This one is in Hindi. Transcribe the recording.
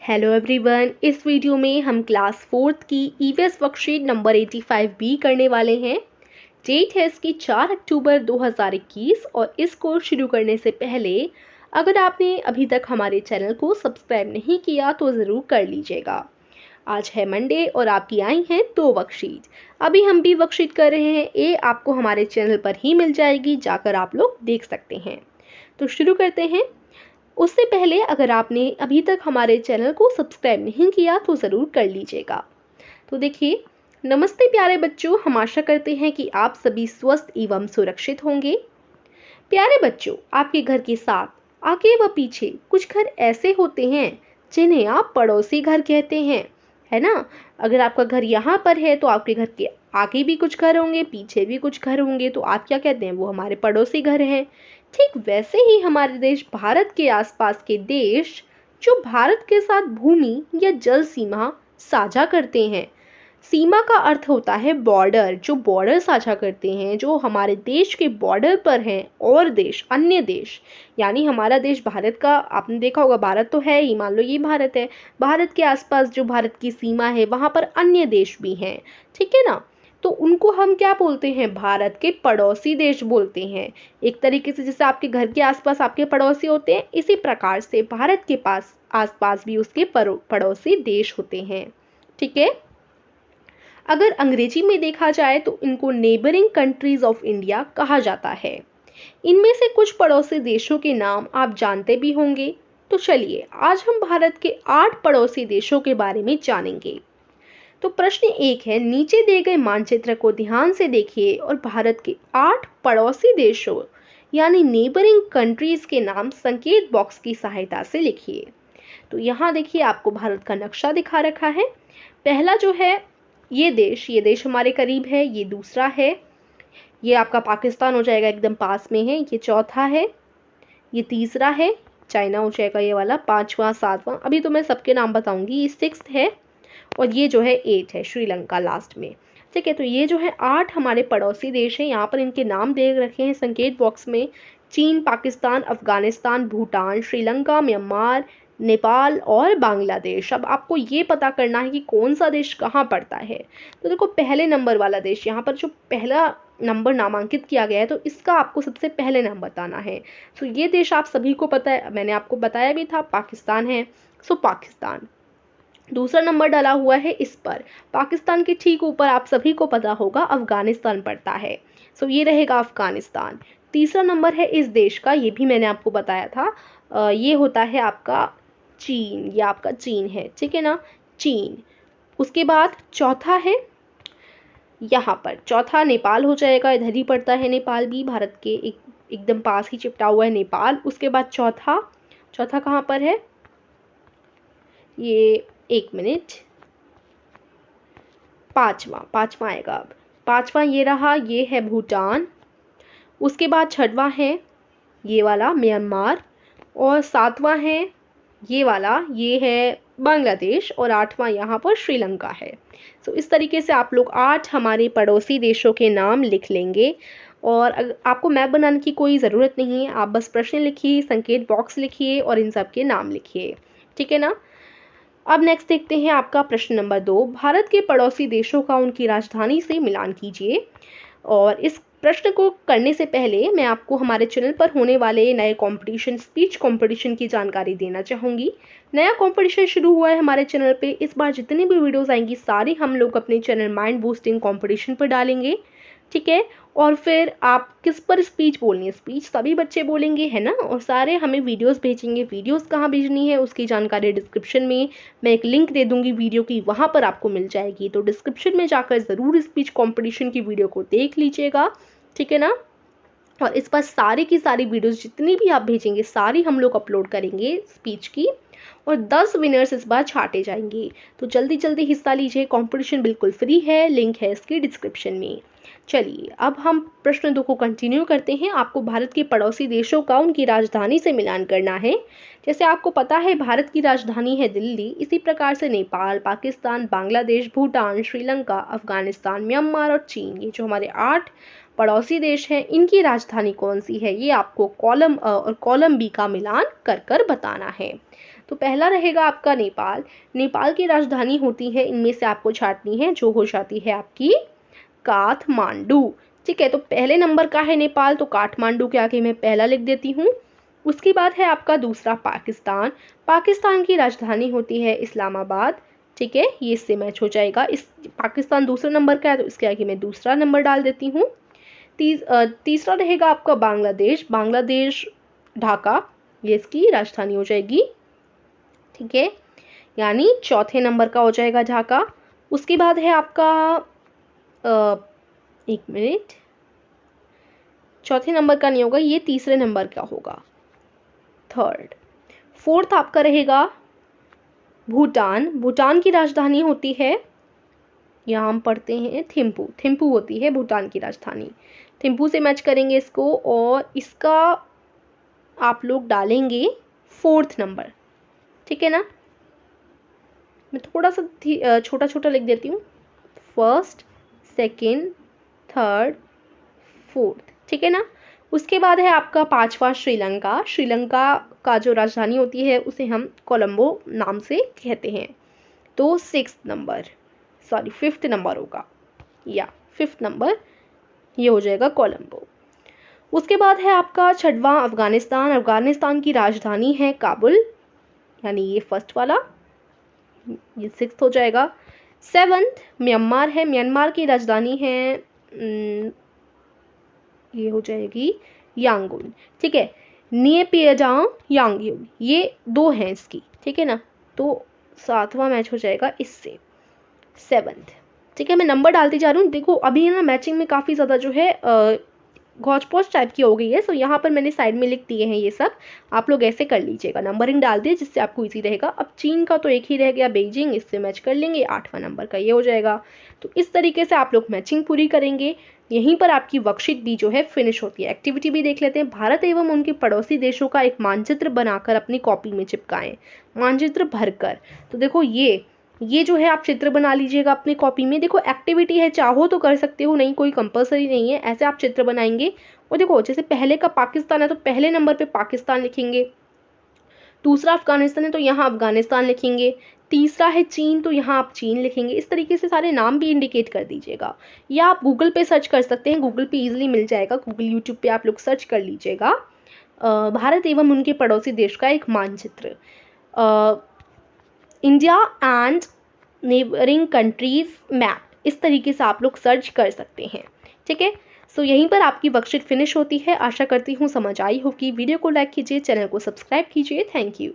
हेलो एवरीवन, इस वीडियो में हम क्लास 4th की ईवीएस वर्कशीट नंबर 85B करने वाले हैं। डेट है इसकी 4 अक्टूबर 2021 और इस कोर्स शुरू करने से पहले अगर आपने अभी तक हमारे चैनल को सब्सक्राइब नहीं किया तो ज़रूर कर लीजिएगा। आज है मंडे और आपकी आई हैं 2 वर्कशीट। अभी हम भी वर्कशीट कर रहे हैं, ये आपको हमारे चैनल पर ही मिल जाएगी, जाकर आप लोग देख सकते हैं। तो शुरू करते हैं। उससे पहले अगर आपने अभी तक हमारे चैनल को सब्सक्राइब नहीं किया तो ज़रूर कर लीजिएगा। तो देखिए, नमस्ते प्यारे बच्चों, हम आशा करते हैं कि आप सभी स्वस्थ एवं सुरक्षित होंगे। प्यारे बच्चों, आपके घर के साथ आगे व पीछे कुछ घर ऐसे होते हैं जिन्हें आप पड़ोसी घर कहते हैं, है ना। अगर आपका घर यहाँ पर है तो आपके घर के आगे भी कुछ घर होंगे, पीछे भी कुछ घर होंगे, तो आप क्या कहते हैं, वो हमारे पड़ोसी घर हैं। ठीक वैसे ही हमारे देश भारत के आसपास के देश जो भारत के साथ भूमि या जल सीमा साझा करते हैं। सीमा का अर्थ होता है बॉर्डर, जो बॉर्डर साझा करते हैं, जो हमारे देश के बॉर्डर पर हैं और देश, अन्य देश, यानी हमारा देश भारत का, आपने देखा होगा भारत तो है ही, मान लो ये भारत है, भारत के आसपास जो भारत की सीमा है वहां पर अन्य देश भी हैं, ठीक है ना। तो उनको हम क्या बोलते हैं, भारत के पड़ोसी देश बोलते हैं। एक तरीके से जैसे आपके घर के आसपास आपके पड़ोसी होते हैं, इसी प्रकार से भारत के पास आसपास भी उसके पड़ोसी देश होते हैं, ठीक है। अगर अंग्रेजी में देखा जाए तो इनको नेबरिंग कंट्रीज ऑफ इंडिया कहा जाता है। इनमें से कुछ पड़ोसी देशों के नाम आप जानते भी होंगे। तो चलिए, आज हम भारत के 8 पड़ोसी देशों के बारे में जानेंगे। तो प्रश्न 1 है, नीचे दिए गए मानचित्र को ध्यान से देखिए और भारत के 8 पड़ोसी देशों यानी नेबरिंग कंट्रीज के नाम संकेत बॉक्स की सहायता से लिखिए। तो यहाँ देखिए, आपको भारत का नक्शा दिखा रखा है। पहला जो है ये देश हमारे करीब है, ये दूसरा है, ये आपका पाकिस्तान हो जाएगा, एकदम पास में है, ये चौथा है, ये तीसरा है, चाइना हो जाएगा ये वाला, पांचवा, सातवां, अभी तो मैं सबके नाम बताऊंगी, ये 6th है, और ये जो है 8 है, श्रीलंका लास्ट में, ठीक है। तो ये जो है 8 हमारे पड़ोसी देश हैं, यहाँ पर इनके नाम दे रखे हैं संकेत बॉक्स में। चीन, पाकिस्तान, अफगानिस्तान, भूटान, श्रीलंका, म्यांमार, नेपाल और बांग्लादेश। अब आपको ये पता करना है कि कौन सा देश कहाँ पड़ता है। तो देखो, पहले नंबर वाला देश, यहाँ पर जो पहला नंबर नामांकित किया गया है, तो इसका आपको सबसे पहले नाम बताना है। तो ये देश आप सभी को पता है, मैंने आपको बताया भी था, पाकिस्तान है। सो पाकिस्तान। दूसरा नंबर डाला हुआ है इस पर, पाकिस्तान के ठीक ऊपर आप सभी को पता होगा अफगानिस्तान पड़ता है। सो ये रहेगा अफगानिस्तान। तीसरा नंबर है इस देश का, ये भी मैंने आपको बताया था, ये होता है आपका चीन, ये आपका चीन है, ठीक है ना, चीन। उसके बाद चौथा है, यहाँ पर चौथा नेपाल हो जाएगा, इधर ही पड़ता है नेपाल भी, भारत के एकदम पास ही चिपटा हुआ है नेपाल। उसके बाद चौथा कहाँ पर है, ये 1 मिनट, पांचवा आएगा। अब पांचवा ये रहा, ये है भूटान। उसके बाद छठवां है ये वाला म्यांमार, और सातवां है ये वाला, ये है बांग्लादेश, और 8वां यहाँ पर श्रीलंका है। सो इस तरीके से आप लोग 8 हमारे पड़ोसी देशों के नाम लिख लेंगे। और आपको मैप बनाने की कोई ज़रूरत नहीं है, आप बस प्रश्न लिखिए, संकेत बॉक्स लिखिए और इन सब के नाम लिखिए, ठीक है ना। अब नेक्स्ट देखते हैं आपका प्रश्न नंबर 2, भारत के पड़ोसी देशों का उनकी राजधानी से मिलान कीजिए। और इस प्रश्न को करने से पहले मैं आपको हमारे चैनल पर होने वाले नए कंपटीशन, स्पीच कंपटीशन की जानकारी देना चाहूँगी। नया कंपटीशन शुरू हुआ है हमारे चैनल पे। इस बार जितनी भी वीडियोस आएंगी सारी हम लोग अपने चैनल माइंड बूस्टिंग कंपटीशन पर डालेंगे, ठीक है। और फिर आप किस पर स्पीच बोलनी है, स्पीच सभी बच्चे बोलेंगे, है ना, और सारे हमें वीडियोस भेजेंगे। वीडियोस कहाँ भेजनी है उसकी जानकारी डिस्क्रिप्शन में मैं एक लिंक दे दूंगी वीडियो की, वहाँ पर आपको मिल जाएगी। तो डिस्क्रिप्शन में जाकर ज़रूर स्पीच कॉम्पिटिशन की वीडियो को देख लीजिएगा, ठीक है ना। और इस पर सारी की सारी वीडियोस जितनी भी आप भेजेंगे सारी हम लोग अपलोड करेंगे स्पीच की, और 10 विनर्स इस बार छांटे जाएंगे। तो जल्दी जल्दी हिस्सा लीजिए, कंपटीशन बिल्कुल फ्री है, लिंक है इसकी डिस्क्रिप्शन में। चलिए, अब हम प्रश्न 2 को कंटिन्यू करते हैं। आपको भारत के पड़ोसी देशों का उनकी राजधानी से मिलान करना है। जैसे आपको पता है भारत की राजधानी है दिल्ली, इसी प्रकार से नेपाल, पाकिस्तान, बांग्लादेश, भूटान, श्रीलंका, अफगानिस्तान, म्यांमार और चीन, ये जो हमारे 8 पड़ोसी देश हैं, इनकी राजधानी कौन सी है, ये आपको कॉलम और कॉलम बी का मिलान कर कर बताना है। तो पहला रहेगा आपका नेपाल। नेपाल की राजधानी होती है, इनमें से आपको छांटनी है, जो हो जाती है आपकी काठमांडू। ठीक है, तो पहले नंबर का है नेपाल, तो काठमांडू के आगे मैं पहला लिख देती हूँ। उसके बाद है आपका दूसरा पाकिस्तान। पाकिस्तान की राजधानी होती है इस्लामाबाद। ठीक है, ये इससे मैच हो जाएगा। इस पाकिस्तान दूसरे नंबर का है, तो इसके आगे मैं दूसरा नंबर डाल देती हूँ। तीसरा रहेगा आपका बांग्लादेश। बांग्लादेश ढाका, ये इसकी राजधानी हो जाएगी। ठीक है, यानी चौथे नंबर का हो जाएगा ढाका। उसके बाद है आपका एक मिनट, चौथे नंबर का नहीं होगा, ये तीसरे नंबर का होगा, थर्ड। फोर्थ आपका रहेगा भूटान। भूटान की राजधानी होती है, यहाँ हम पढ़ते हैं थिम्पू। थिम्पू होती है भूटान की राजधानी। थिम्पू से मैच करेंगे इसको, और इसका आप लोग डालेंगे फोर्थ नंबर। ठीक है ना, मैं थोड़ा सा छोटा छोटा लिख देती हूँ, फर्स्ट, सेकंड, थर्ड, फोर्थ। ठीक है ना। उसके बाद है आपका पांचवा श्रीलंका। श्रीलंका का जो राजधानी होती है उसे हम कोलंबो नाम से कहते हैं। तो फिफ्थ नंबर होगा, या फिफ्थ नंबर ये हो जाएगा कोलंबो। उसके बाद है आपका छठवां अफगानिस्तान। अफगानिस्तान की राजधानी है काबुल, यानी ये फर्स्ट वाला, ये सिक्स्थ हो जाएगा। सेवंथ म्यांमार है। म्यांमार की राजधानी है ये हो जाएगी यांगून। ठीक है, नियपियाजांग, यांगयून, ये दो हैं इसकी। ठीक है ना, तो सातवां मैच हो जाएगा इससे, सेवंथ। ठीक है, मैं नंबर डालती जा रही हूँ। देखो अभी ना मैचिंग में काफ़ी ज़्यादा जो है गॉच पॉच टाइप की हो गई है, सो यहाँ पर मैंने साइड में लिख दिए हैं ये सब। आप लोग ऐसे कर लीजिएगा, नंबरिंग डाल दिए जिससे आपको इजी रहेगा। अब चीन का तो एक ही रह गया, बीजिंग, इससे मैच कर लेंगे, 8वां नंबर का ये हो जाएगा। तो इस तरीके से आप लोग मैचिंग पूरी करेंगे। यहीं पर आपकी वर्कशीट भी जो है फिनिश होती है। एक्टिविटी भी देख लेते हैं। भारत एवं उनके पड़ोसी देशों का एक मानचित्र बनाकर अपनी कॉपी में चिपकाएं। मानचित्र भरकर, तो देखो ये जो है आप चित्र बना लीजिएगा अपनी कॉपी में। देखो एक्टिविटी है, चाहो तो कर सकते हो, नहीं कोई कंपलसरी नहीं है। ऐसे आप चित्र बनाएंगे, और देखो जैसे पहले का पाकिस्तान है तो पहले नंबर पे पाकिस्तान लिखेंगे, दूसरा अफगानिस्तान है तो यहाँ अफगानिस्तान लिखेंगे, तीसरा है चीन तो यहाँ आप चीन लिखेंगे। इस तरीके से सारे नाम भी इंडिकेट कर दीजिएगा, या आप गूगल पे सर्च कर सकते हैं, गूगल पे इजीली मिल जाएगा। गूगल यूट्यूब पे आप लोग सर्च कर लीजिएगा भारत एवं उनके पड़ोसी देश का एक मानचित्र, India and neighbouring countries map. इस तरीके से आप लोग सर्च कर सकते हैं। ठीक है, सो यहीं पर आपकी वर्कशीट फिनिश होती है। आशा करती हूँ समझ आई होगी। वीडियो को लाइक कीजिए, चैनल को सब्सक्राइब कीजिए। Thank you.